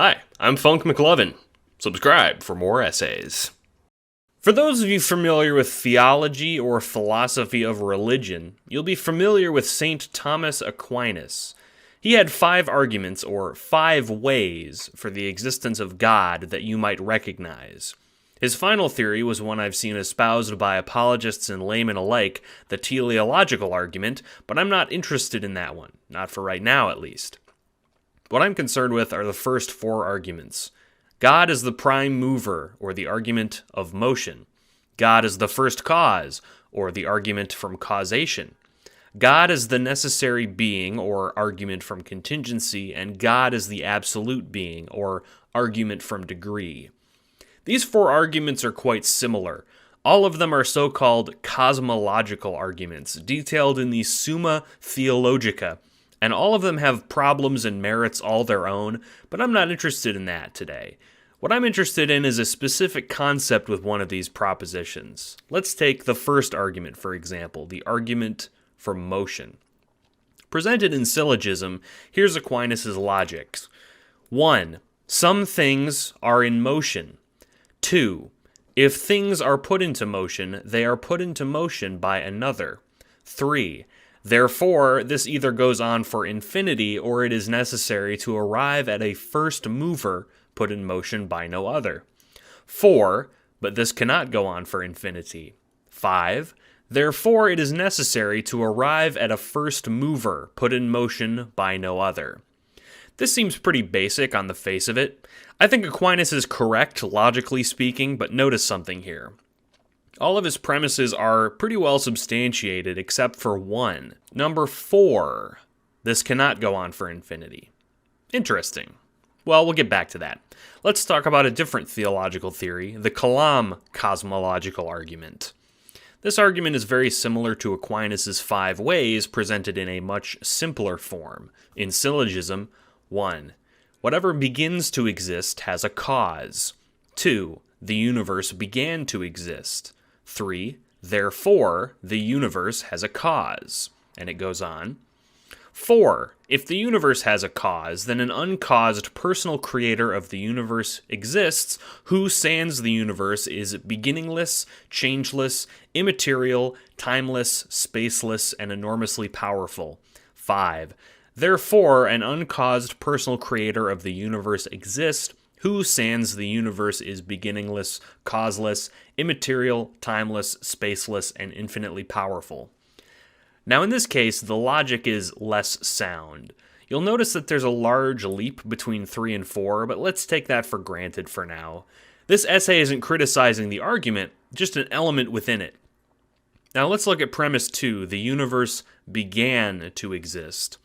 Hi, I'm Funk McLovin. Subscribe for more essays. For those of you familiar with theology or philosophy of religion, you'll be familiar with St. Thomas Aquinas. He had 5 arguments, or 5 ways, for the existence of God that you might recognize. His final theory was one I've seen espoused by apologists and laymen alike, the Teleological Argument, but I'm not interested in that one, not for right now at least. What I'm concerned with are the first 4 arguments. God is the prime mover, or the argument of motion. God is the first cause, or the argument from causation. God is the necessary being, or argument from contingency, and God is the absolute being, or argument from degree. These 4 arguments are quite similar. All of them are so-called cosmological arguments, detailed in the Summa Theologica, and all of them have problems and merits all their own, but I'm not interested in that today. What I'm interested in is a specific concept with one of these propositions. Let's take the first argument, for example, the argument from motion. Presented in syllogism, here's Aquinas' logic. 1. Some things are in motion. 2. If things are put into motion, they are put into motion by another. 3. Therefore, this either goes on for infinity or it is necessary to arrive at a first mover put in motion by no other. 4. But this cannot go on for infinity. 5. Therefore, it is necessary to arrive at a first mover put in motion by no other. This seems pretty basic on the face of it. I think Aquinas is correct, logically speaking, but notice something here. All of his premises are pretty well substantiated except for one. Number 4. This cannot go on for infinity. Interesting. Well, we'll get back to that. Let's talk about a different theological theory, the Kalam Cosmological Argument. This argument is very similar to Aquinas' 5 ways presented in a much simpler form. In syllogism, 1. Whatever begins to exist has a cause. 2. The universe began to exist. 3. Therefore, the universe has a cause. And it goes on. 4. If the universe has a cause, then an uncaused personal creator of the universe exists, who sans the universe is beginningless, changeless, immaterial, timeless, spaceless, and enormously powerful. 5. Therefore, an uncaused personal creator of the universe exists, who sans the universe is beginningless, causeless, immaterial, timeless, spaceless, and infinitely powerful. Now in this case, the logic is less sound. You'll notice that there's a large leap between 3 and 4, but let's take that for granted for now. This essay isn't criticizing the argument, just an element within it. Now let's look at premise 2, the universe began to exist.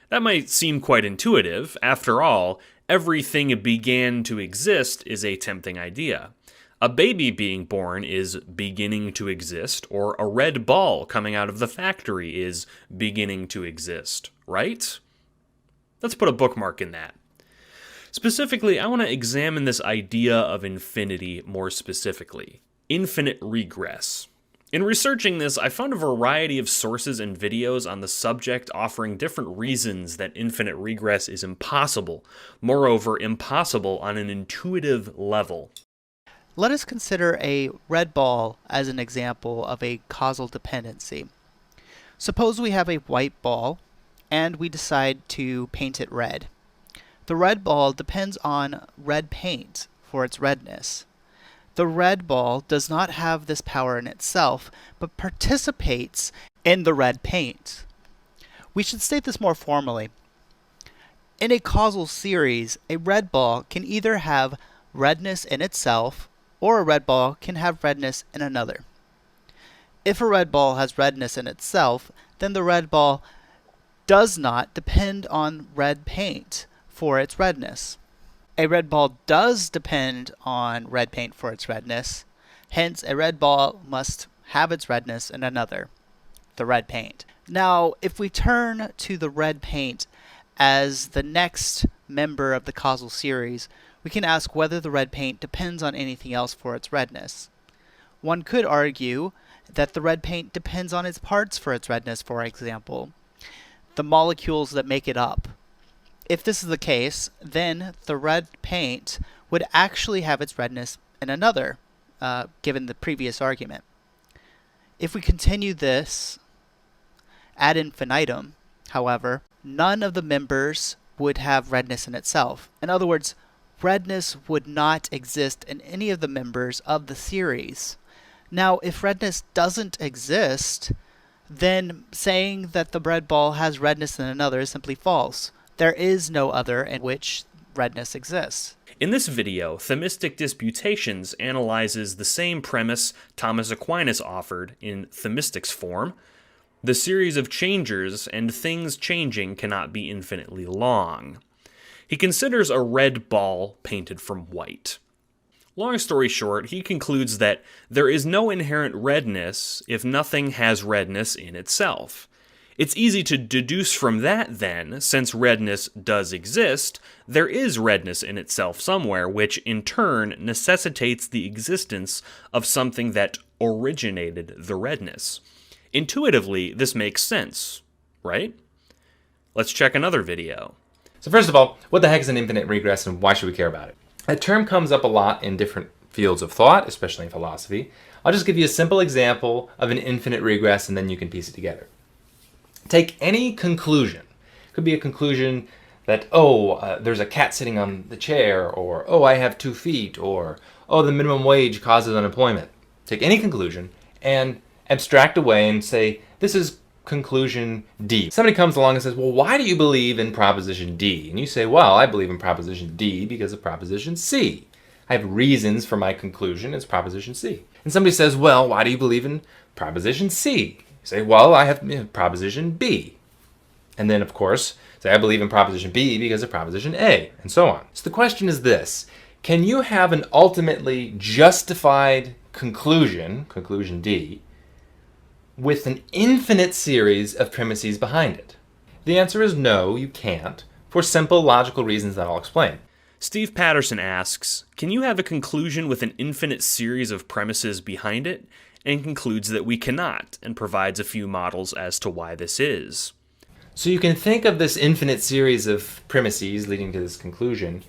That might seem quite intuitive. After all, everything began to exist is a tempting idea. A baby being born is beginning to exist, or a red ball coming out of the factory is beginning to exist, right? Let's put a bookmark in that. Specifically, I want to examine this idea of infinity more specifically. Infinite regress. In researching this, I found a variety of sources and videos on the subject offering different reasons that infinite regress is impossible. Moreover, impossible on an intuitive level. Let us consider a red ball as an example of a causal dependency. Suppose we have a white ball, and we decide to paint it red. The red ball depends on red paint for its redness. The red ball does not have this power in itself, but participates in the red paint. We should state this more formally. In a causal series, a red ball can either have redness in itself, or a red ball can have redness in another. If a red ball has redness in itself, then the red ball does not depend on red paint for its redness. A red ball does depend on red paint for its redness, hence a red ball must have its redness in another, the red paint. Now, if we turn to the red paint as the next member of the causal series, we can ask whether the red paint depends on anything else for its redness. One could argue that the red paint depends on its parts for its redness, for example, the molecules that make it up. if this is the case, then the red paint would actually have its redness in another, given the previous argument. If we continue this ad infinitum, however, none of the members would have redness in itself. In other words, redness would not exist in any of the members of the series. Now, if redness doesn't exist, then saying that the red ball has redness in another is simply false. There is no other in which redness exists. In this video, Themistic Disputations analyzes the same premise Thomas Aquinas offered in Themistic's form. The series of changers and things changing cannot be infinitely long. He considers a red ball painted from white. Long story short, he concludes that there is no inherent redness if nothing has redness in itself. It's easy to deduce from that then, since redness does exist, there is redness in itself somewhere, which in turn necessitates the existence of something that originated the redness. Intuitively, this makes sense, right? Let's check another video. So first of all, what the heck is an infinite regress and why should we care about it? That term comes up a lot in different fields of thought, especially in philosophy. I'll just give you a simple example of an infinite regress and then you can piece it together. Take any conclusion. It could be a conclusion that, there's a cat sitting on the chair, or, I have 2 feet, or, the minimum wage causes unemployment. Take any conclusion and abstract away and say, this is conclusion D. Somebody comes along and says, well, why do you believe in proposition D? And you say, well, I believe in proposition D because of proposition C. I have reasons for my conclusion, it's proposition C. And somebody says, well, why do you believe in proposition C? You say, well, I have proposition B. And then, of course, say, I believe in proposition B because of proposition A, and so on. So the question is this: can you have an ultimately justified conclusion, conclusion D, with an infinite series of premises behind it? The answer is no, you can't, for simple logical reasons that I'll explain. Steve Patterson asks, can you have a conclusion with an infinite series of premises behind it? And concludes that we cannot, and provides a few models as to why this is. So you can think of this infinite series of premises leading to this conclusion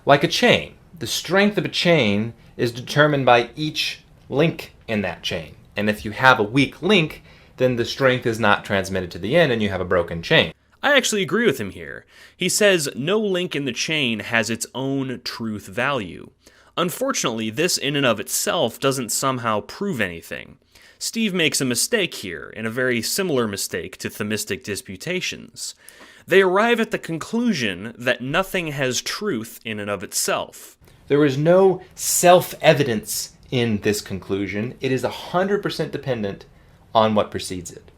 like a chain. The strength of a chain is determined by each link in that chain. And if you have a weak link, then the strength is not transmitted to the end and you have a broken chain. I actually agree with him here. He says no link in the chain has its own truth value. Unfortunately, this in and of itself doesn't somehow prove anything. Steve makes a mistake here, and a very similar mistake to Themistic Disputations. They arrive at the conclusion that nothing has truth in and of itself. There is no self-evidence in this conclusion. It is 100% dependent on what precedes it.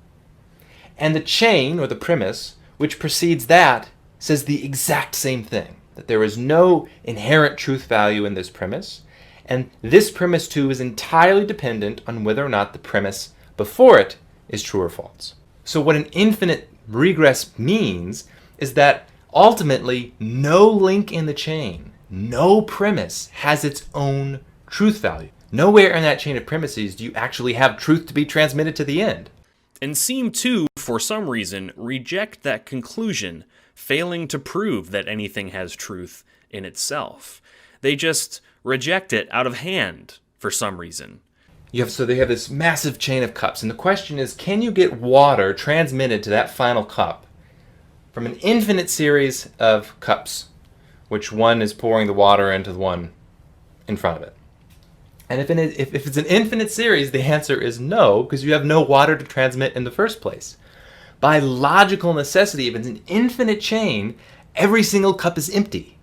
And the chain, or the premise, which precedes that, says the exact same thing. That there is no inherent truth value in this premise, and this premise too is entirely dependent on whether or not the premise before it is true or false. So what an infinite regress means is that ultimately no link in the chain, no premise has its own truth value. Nowhere in that chain of premises do you actually have truth to be transmitted to the end. And seem to, for some reason, reject that conclusion, failing to prove that anything has truth in itself. They just reject it out of hand for some reason. So they have this massive chain of cups, and the question is, can you get water transmitted to that final cup from an infinite series of cups, which one is pouring the water into the one in front of it? And if it's an infinite series, the answer is no, because you have no water to transmit in the first place. By logical necessity, if it's an infinite chain, every single cup is empty.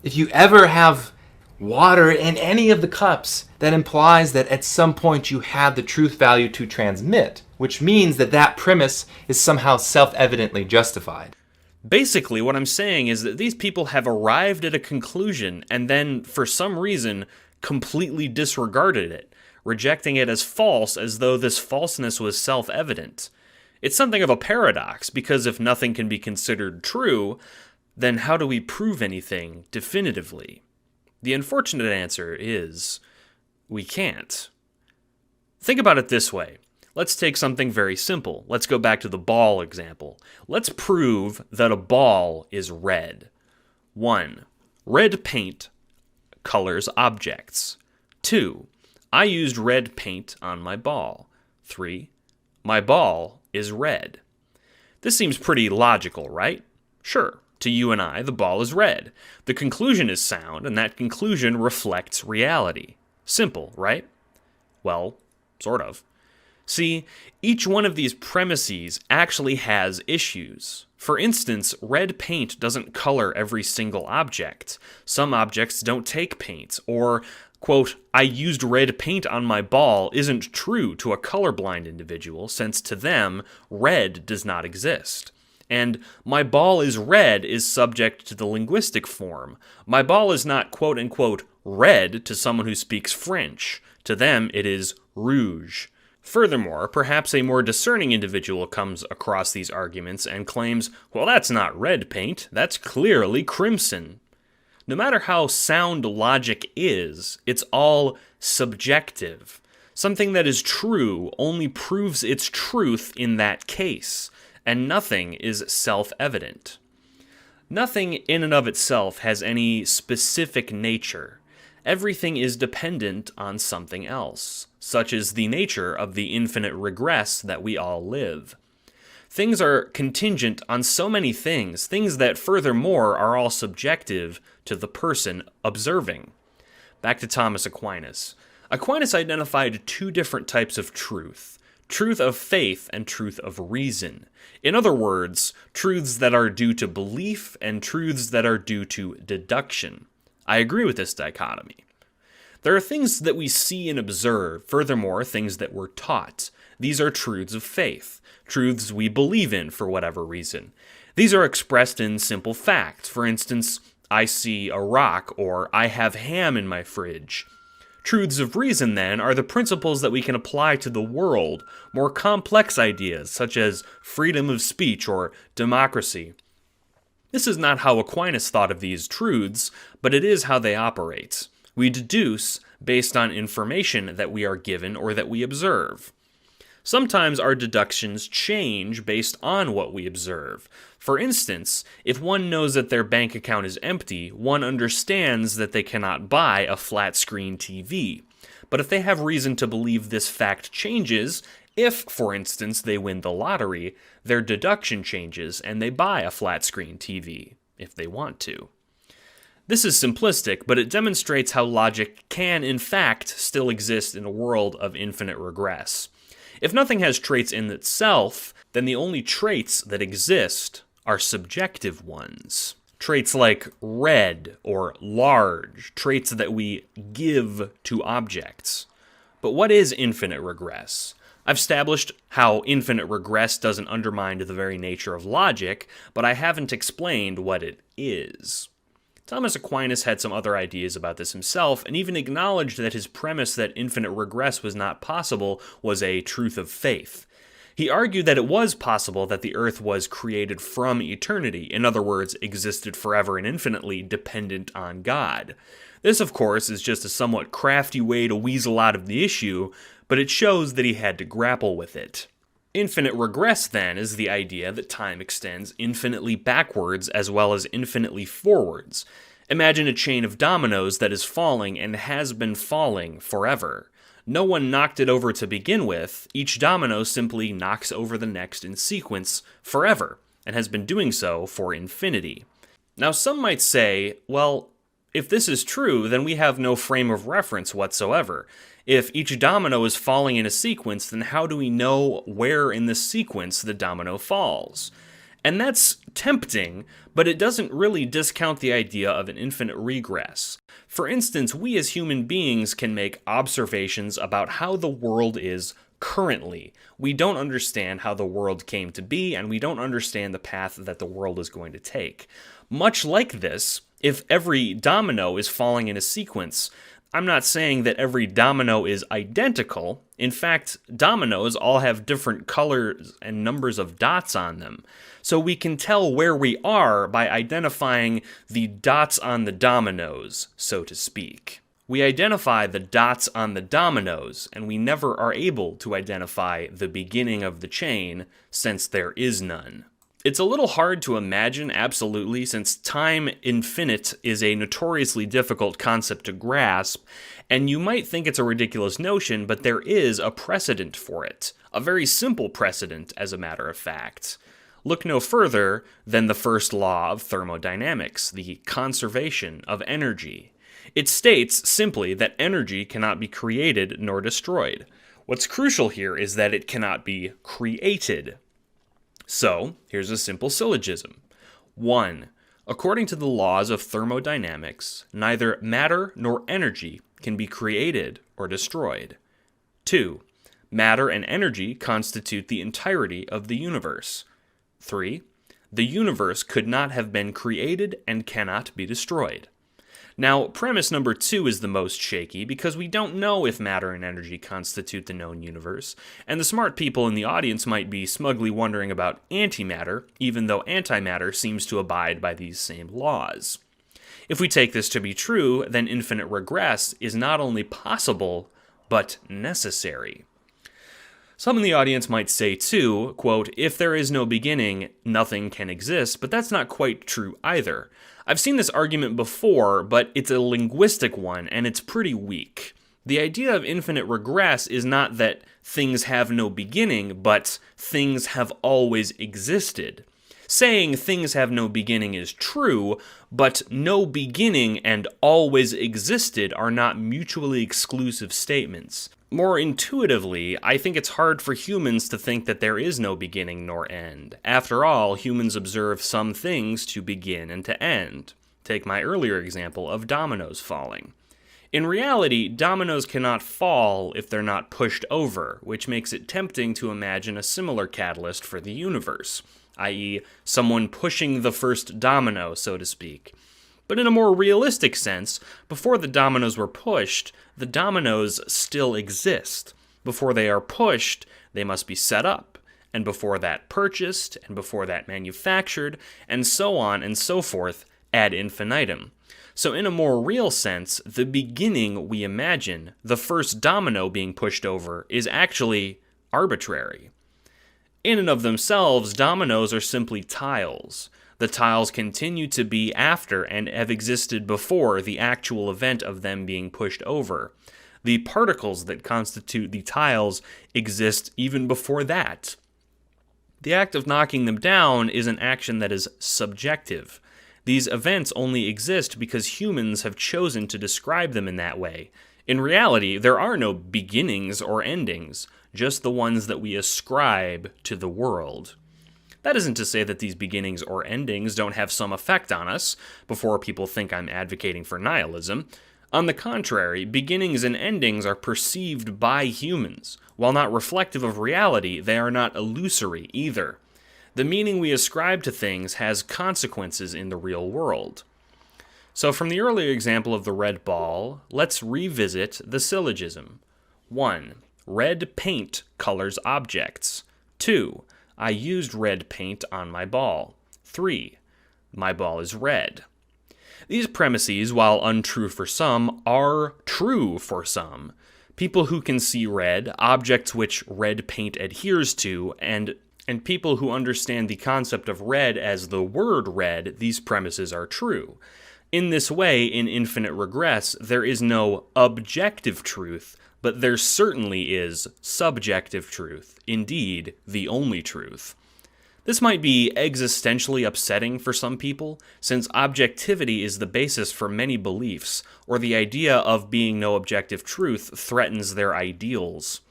If you ever have water in any of the cups, that implies that at some point you have the truth value to transmit, which means that that premise is somehow self-evidently justified. Basically, what I'm saying is that these people have arrived at a conclusion and then, for some reason, completely disregarded it, rejecting it as false as though this falseness was self-evident. It's something of a paradox, because if nothing can be considered true, then how do we prove anything definitively? The unfortunate answer is, we can't. Think about it this way. Let's take something very simple. Let's go back to the ball example. Let's prove that a ball is red. 1. Red paint colors objects. 2. I used red paint on my ball. 3. My ball is red. This seems pretty logical, right? Sure, to you and I, the ball is red. The conclusion is sound, and that conclusion reflects reality. Simple, right? Well, sort of. See, each one of these premises actually has issues. For instance, red paint doesn't color every single object. Some objects don't take paint, or, quote, I used red paint on my ball isn't true to a colorblind individual, since to them, red does not exist. And my ball is red is subject to the linguistic form. My ball is not, quote unquote, red to someone who speaks French. To them, it is rouge. Furthermore, perhaps a more discerning individual comes across these arguments and claims, well, that's not red paint, that's clearly crimson. No matter how sound logic is, it's all subjective. Something that is true only proves its truth in that case, and nothing is self-evident. Nothing in and of itself has any specific nature. Everything is dependent on something else. Such is the nature of the infinite regress that we all live. Things are contingent on so many things that furthermore are all subjective to the person observing. Back to Thomas Aquinas. Aquinas identified two different types of truth. Truth of faith and truth of reason. In other words, truths that are due to belief and truths that are due to deduction. I agree with this dichotomy. There are things that we see and observe, furthermore, things that we're taught. These are truths of faith, truths we believe in for whatever reason. These are expressed in simple facts. For instance, I see a rock, or I have ham in my fridge. Truths of reason, then, are the principles that we can apply to the world, more complex ideas such as freedom of speech or democracy. This is not how Aquinas thought of these truths, but it is how they operate. We deduce based on information that we are given or that we observe. Sometimes our deductions change based on what we observe. For instance, if one knows that their bank account is empty, one understands that they cannot buy a flat-screen TV. But if they have reason to believe this fact changes, if, for instance, they win the lottery, their deduction changes and they buy a flat-screen TV, if they want to. This is simplistic, but it demonstrates how logic can, in fact, still exist in a world of infinite regress. If nothing has traits in itself, then the only traits that exist are subjective ones. Traits like red or large, traits that we give to objects. But what is infinite regress? I've established how infinite regress doesn't undermine the very nature of logic, but I haven't explained what it is. Thomas Aquinas had some other ideas about this himself, and even acknowledged that his premise that infinite regress was not possible was a truth of faith. He argued that it was possible that the earth was created from eternity, in other words, existed forever and infinitely dependent on God. This, of course, is just a somewhat crafty way to weasel out of the issue, but it shows that he had to grapple with it. Infinite regress, then, is the idea that time extends infinitely backwards as well as infinitely forwards. Imagine a chain of dominoes that is falling and has been falling forever. No one knocked it over to begin with. Each domino simply knocks over the next in sequence forever, and has been doing so for infinity. Now, some might say, well, if this is true, then we have no frame of reference whatsoever. If each domino is falling in a sequence, then how do we know where in the sequence the domino falls? And that's tempting, but it doesn't really discount the idea of an infinite regress. For instance, we as human beings can make observations about how the world is currently. We don't understand how the world came to be, and we don't understand the path that the world is going to take. Much like this, if every domino is falling in a sequence, I'm not saying that every domino is identical. In fact, dominoes all have different colors and numbers of dots on them. So we can tell where we are by identifying the dots on the dominoes, so to speak. We identify the dots on the dominoes, and we never are able to identify the beginning of the chain, since there is none. It's a little hard to imagine absolutely, since time infinite is a notoriously difficult concept to grasp, and you might think it's a ridiculous notion, but there is a precedent for it. A very simple precedent, as a matter of fact. Look no further than the first law of thermodynamics, the conservation of energy. It states simply that energy cannot be created nor destroyed. What's crucial here is that it cannot be created. So, here's a simple syllogism. 1. According to the laws of thermodynamics, neither matter nor energy can be created or destroyed. 2. Matter and energy constitute the entirety of the universe. 3. The universe could not have been created and cannot be destroyed. Now, premise number 2 is the most shaky because we don't know if matter and energy constitute the known universe, and the smart people in the audience might be smugly wondering about antimatter, even though antimatter seems to abide by these same laws. If we take this to be true, then infinite regress is not only possible, but necessary. Some in the audience might say too, quote, if there is no beginning, nothing can exist, but that's not quite true either. I've seen this argument before, but it's a linguistic one, and it's pretty weak. The idea of infinite regress is not that things have no beginning, but things have always existed. Saying things have no beginning is true, but no beginning and always existed are not mutually exclusive statements. More intuitively, I think it's hard for humans to think that there is no beginning nor end. After all, humans observe some things to begin and to end. Take my earlier example of dominoes falling. In reality, dominoes cannot fall if they're not pushed over, which makes it tempting to imagine a similar catalyst for the universe, i.e., someone pushing the first domino, so to speak. But in a more realistic sense, before the dominoes were pushed, the dominoes still exist. Before they are pushed, they must be set up, and before that purchased, and before that manufactured, and so on and so forth ad infinitum. So in a more real sense, the beginning we imagine, the first domino being pushed over, is actually arbitrary. In and of themselves, dominoes are simply tiles. The tiles continue to be after and have existed before the actual event of them being pushed over. The particles that constitute the tiles exist even before that. The act of knocking them down is an action that is subjective. These events only exist because humans have chosen to describe them in that way. In reality, there are no beginnings or endings, just the ones that we ascribe to the world. That isn't to say that these beginnings or endings don't have some effect on us, before people think I'm advocating for nihilism. On the contrary, beginnings and endings are perceived by humans. While not reflective of reality, they are not illusory either. The meaning we ascribe to things has consequences in the real world. So from the earlier example of the red ball, let's revisit the syllogism. 1. Red paint colors objects. 2. I used red paint on my ball. 3. My ball is red. These premises, while untrue for some, are true for some. People who can see red, objects which red paint adheres to, and people who understand the concept of red as the word red, these premises are true. In this way, in infinite regress, there is no objective truth, but there certainly is subjective truth, indeed, the only truth. This might be existentially upsetting for some people, since objectivity is the basis for many beliefs, or the idea of being no objective truth threatens their ideals.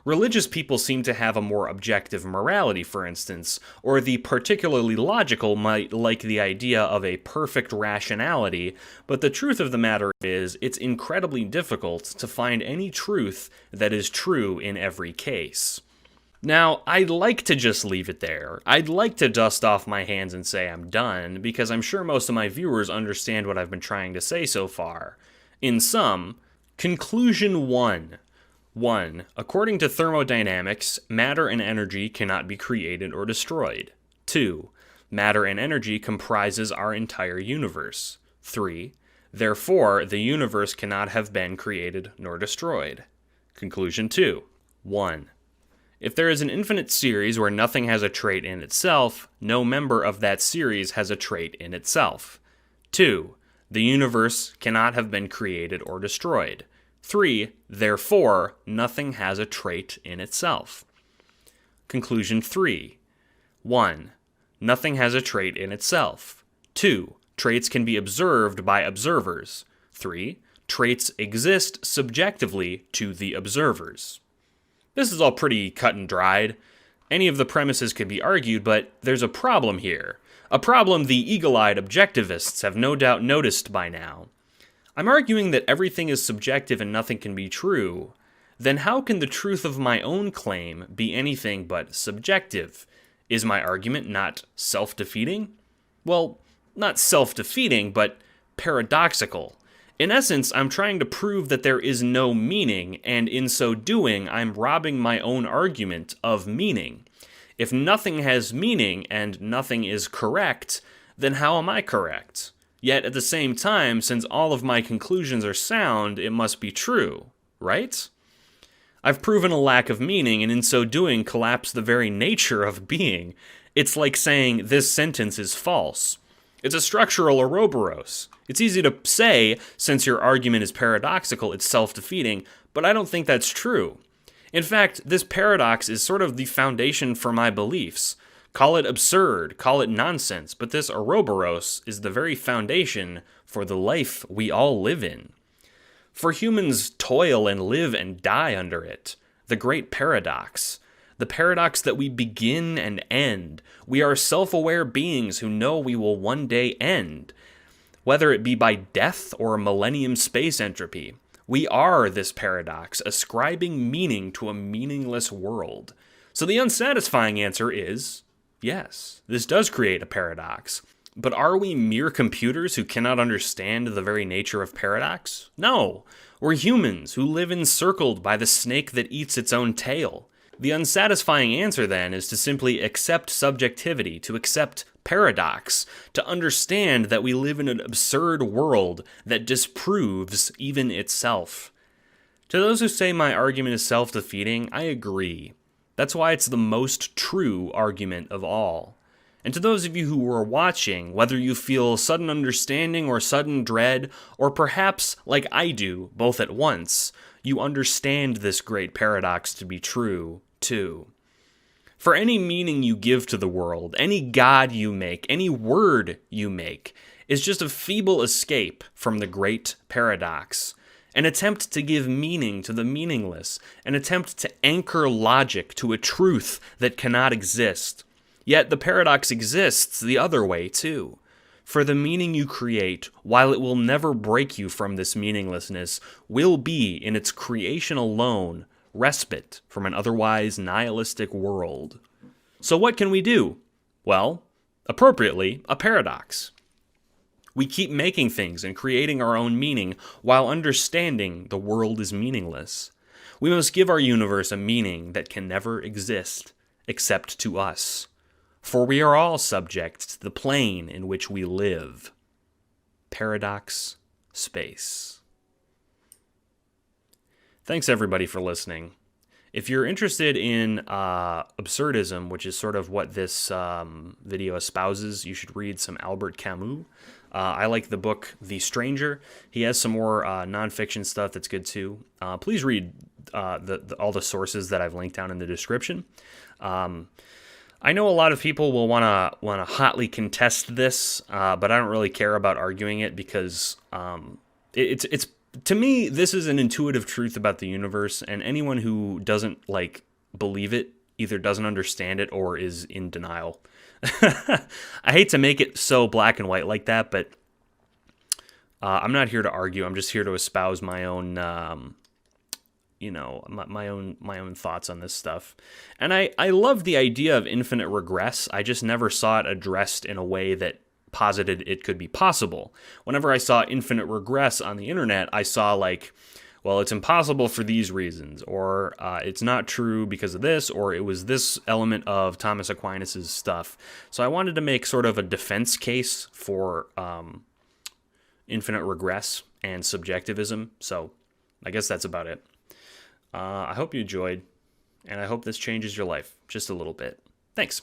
Religious people seem to have a more objective morality, for instance, or the particularly logical might like the idea of a perfect rationality, but the truth of the matter is it's incredibly difficult to find any truth that is true in every case. Now, I'd like to just leave it there. I'd like to dust off my hands and say I'm done, because I'm sure most of my viewers understand what I've been trying to say so far. In sum, conclusion 1. 1. According to thermodynamics, matter and energy cannot be created or destroyed. 2. Matter and energy comprises our entire universe. 3. Therefore, the universe cannot have been created nor destroyed. Conclusion 2. 1. If there is an infinite series where nothing has a trait in itself, no member of that series has a trait in itself. 2. The universe cannot have been created or destroyed. 3. Therefore, nothing has a trait in itself. Conclusion 3. 1. Nothing has a trait in itself. 2. Traits can be observed by observers. 3. Traits exist subjectively to the observers. This is all pretty cut and dried. Any of the premises could be argued, but there's a problem here. A problem the eagle-eyed objectivists have no doubt noticed by now. I'm arguing that everything is subjective and nothing can be true. Then how can the truth of my own claim be anything but subjective? Is my argument not self-defeating? Well, not self-defeating, but paradoxical. In essence, I'm trying to prove that there is no meaning, and in so doing, I'm robbing my own argument of meaning. If nothing has meaning and nothing is correct, then how am I correct? Yet at the same time, since all of my conclusions are sound, it must be true, right? I've proven a lack of meaning, and in so doing, collapsed the very nature of being. It's like saying this sentence is false. It's a structural Ouroboros. It's easy to say, since your argument is paradoxical, it's self-defeating, but I don't think that's true. In fact, this paradox is sort of the foundation for my beliefs. Call it absurd, call it nonsense, but this Ouroboros is the very foundation for the life we all live in. For humans toil and live and die under it. The great paradox. The paradox that we begin and end. We are self-aware beings who know we will one day end. Whether it be by death or millennium space entropy. We are this paradox, ascribing meaning to a meaningless world. So the unsatisfying answer is, yes, this does create a paradox. But are we mere computers who cannot understand the very nature of paradox? No, we're humans who live encircled by the snake that eats its own tail. The unsatisfying answer, then, is to simply accept subjectivity, to accept paradox, to understand that we live in an absurd world that disproves even itself. To those who say my argument is self-defeating, I agree. That's why it's the most true argument of all. And to those of you who are watching, whether you feel sudden understanding or sudden dread, or perhaps, like I do, both at once, you understand this great paradox to be true, too. For any meaning you give to the world, any god you make, any word you make, is just a feeble escape from the great paradox. An attempt to give meaning to the meaningless, an attempt to anchor logic to a truth that cannot exist. Yet the paradox exists the other way, too. For the meaning you create, while it will never break you from this meaninglessness, will be, in its creation alone, respite from an otherwise nihilistic world. So what can we do? Well, appropriately, a paradox. We keep making things and creating our own meaning while understanding the world is meaningless. We must give our universe a meaning that can never exist except to us. For we are all subject to the plane in which we live. Paradox Space. Thanks everybody for listening. If you're interested in absurdism, which is sort of what this video espouses, you should read some Albert Camus. I like the book The Stranger. He has some more nonfiction stuff that's good too. Please read all the sources that I've linked down in the description. I know a lot of people will want to hotly contest this, but I don't really care about arguing it because it's to me, this is an intuitive truth about the universe, and anyone who doesn't believe it either doesn't understand it or is in denial. I hate to make it so black and white like that, but I'm not here to argue. I'm just here to espouse my own my own thoughts on this stuff. And I love the idea of infinite regress. I just never saw it addressed in a way that posited it could be possible. Whenever I saw infinite regress on the internet, I saw well, it's impossible for these reasons, or it's not true because of this, or it was this element of Thomas Aquinas's stuff. So I wanted to make sort of a defense case for infinite regress and subjectivism. So I guess that's about it. I hope you enjoyed, and I hope this changes your life just a little bit. Thanks.